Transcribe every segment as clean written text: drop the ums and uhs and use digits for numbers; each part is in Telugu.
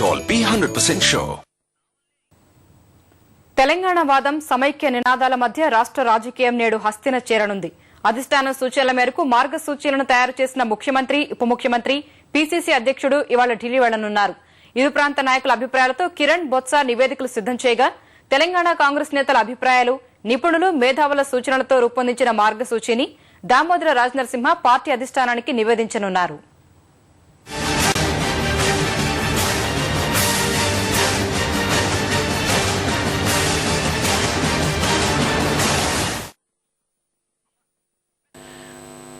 Fevicol, be 100% sure. తెలంగాణ వాదం సమైక్య నినాదాల మధ్య రాష్ట్ర రాజకీయం నేడు హస్తిన చేరనుంది. అధిష్టాన సూచనల మేరకు మార్గసూచీలను తయారు చేసిన ముఖ్యమంత్రి, ఉప ముఖ్యమంత్రి, పీసీసీ అధ్యక్షుడు ఇవాళ ఢిల్లీ వెళ్లనున్నారు. ఇరు ప్రాంత నాయకుల అభిప్రాయాలతో కిరణ్, బొత్స నివేదికలు సిద్దం చేయగా తెలంగాణ కాంగ్రెస్ నేతల అభిప్రాయాలు, నిపుణులు, మేధావుల సూచనలతో రూపొందించిన మార్గసూచీని దామోదర రాజనరసింహ పార్టీ అధిష్టానానికి నివేదించనున్నారు.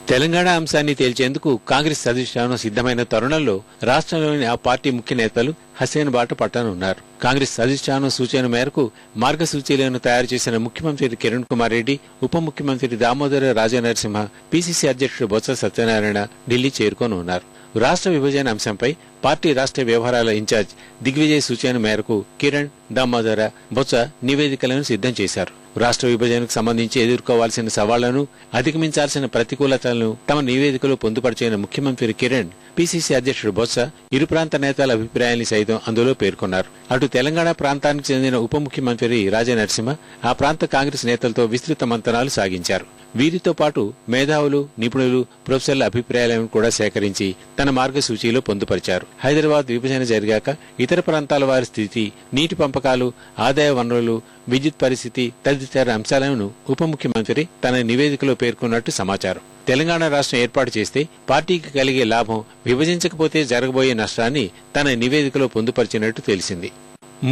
తెలంగాణ అంశాన్ని తేల్చేందుకు కాంగ్రెస్ అధిష్టానం సిద్దమైన తరుణంలో రాష్ట్రంలోని ఆ పార్టీ ముఖ్య నేతలు హసీన్ బాట పట్టనున్నారు. కాంగ్రెస్ అధిష్టానం సూచన మేరకు మార్గసూచీలను తయారు చేసిన ముఖ్యమంత్రి కిరణ్ కుమార్ రెడ్డి, ఉప ముఖ్యమంత్రి దామోదర రాజనరసింహ, పీసీసీ అధ్యక్షుడు బొత్స సత్యనారాయణ ఢిల్లీ చేరుకోనున్నారు. రాష్ట్ర విభజన అంశంపై పార్టీ రాష్ట్ర వ్యవహారాల ఇన్ఛార్జ్ దిగ్విజయ్ సూచన మేరకు కిరణ్, దామోదర, బొత్స నివేదికలను సిద్దం చేశారు. రాష్ట్ర విభజనకు సంబంధించి ఎదుర్కోవాల్సిన సవాళ్లను, అధిగమించాల్సిన ప్రతికూలతలను తమ నివేదికలో పొందుపరిచిన ముఖ్యమంత్రి కిరణ్, పీసీసీ అధ్యక్షుడు బొత్స ఇరు ప్రాంత నేతల అభిప్రాయాన్ని సైతం అందులో పేర్కొన్నారు. అటు తెలంగాణ ప్రాంతానికి చెందిన ఉప ముఖ్యమంత్రి రాజనరసింహ ఆ ప్రాంత కాంగ్రెస్ నేతలతో విస్తృత మంతనాలు సాగించారు. వీరితో పాటు మేధావులు, నిపుణులు, ప్రొఫెసర్ల అభిప్రాయాలను కూడా సేకరించి తన మార్గసూచీలో పొందుపరిచారు. హైదరాబాద్ విభజన జరిగాక ఇతర ప్రాంతాల వారి స్థితి, నీటి పంపకాలు, ఆదాయ వనరులు, విద్యుత్ పరిస్థితి తదితర అంశాలను ఉప ముఖ్యమంత్రి తన నివేదికలో పేర్కొన్నట్టు సమాచారం. తెలంగాణ రాష్ట్రం ఏర్పాటు చేస్తే పార్టీకి కలిగే లాభం, విభజించకపోతే జరగబోయే నష్టాన్ని తన నివేదికలో పొందుపరిచినట్టు తెలిసింది.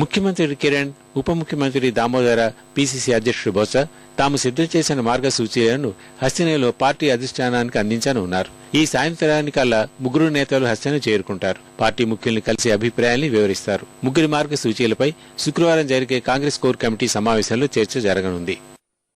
ముఖ్యమంత్రి కిరణ్, ఉప ముఖ్యమంత్రి దామోదర, పీసీసీ అధ్యక్షుడు బొత్స తాము సిద్దం చేసిన మార్గసూచీలను హస్తినలో పార్టీ అధిష్టానానికి అందించనున్నారు. ఈ సాయంత్రానికల్లా ముగ్గురు నేతలు హస్తిన చేరుకుంటారు. పార్టీ ముఖ్యుల్ని కలిసి అభిప్రాయాల్ని వివరిస్తారు. ముగ్గురి మార్గసూచీలపై శుక్రవారం జరిగే కాంగ్రెస్ కోర్ కమిటీ సమావేశంలో చర్చ జరగనుంది.